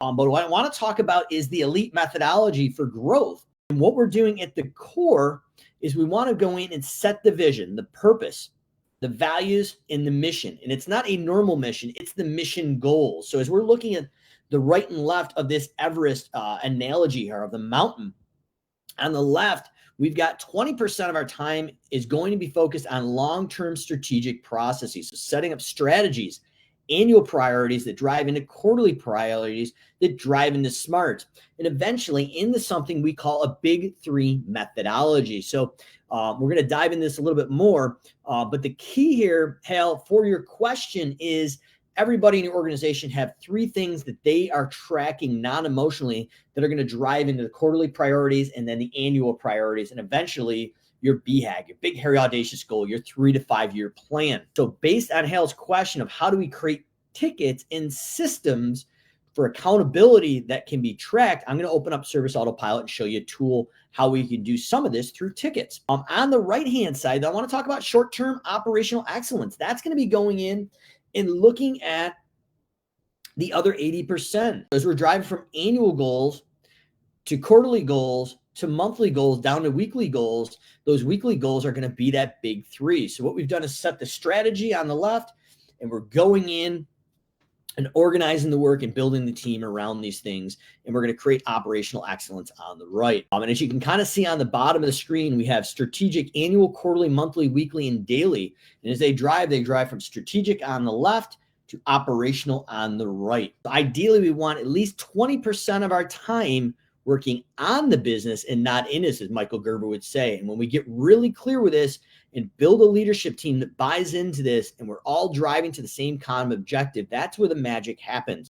But what I want to talk about is the elite methodology for growth. And what we're doing at the core is we want to go in and set the vision, the purpose, the values, and the mission. And it's not a normal mission, it's the mission goals. So as we're looking at the right and left of this Everest analogy here of the mountain, on the left, we've got 20% of our time is going to be focused on long-term strategic processes. So setting up strategies, annual priorities that drive into quarterly priorities that drive into SMART, and eventually into something we call a big three methodology. So we're going to dive into this a little bit more. But the key here, Hal, for your question is everybody in your organization have three things that they are tracking non-emotionally that are going to drive into the quarterly priorities and then the annual priorities and eventually your BHAG, your big, hairy, audacious goal, your 3 to 5 year plan. So based on Hal's question of how do we create tickets and systems for accountability that can be tracked, I'm going to open up Service Autopilot and show you a tool how we can do some of this through tickets. On the right-hand side, I want to talk about short-term operational excellence. That's going to be going in and looking at the other 80%. As we're driving from annual goals to quarterly goals to monthly goals down to weekly goals, those weekly goals are going to be that big three. So what we've done is set the strategy on the left, and we're going in and organizing the work and building the team around these things. And we're going to create operational excellence on the right. And as you can kind of see on the bottom of the screen, we have strategic, annual, quarterly, monthly, weekly, and daily. And as they drive from strategic on the left to operational on the right. Ideally, we want at least 20% of our time working on the business and not in this, as Michael Gerber would say. And when we get really clear with this and build a leadership team that buys into this and we're all driving to the same common objective, that's where the magic happens.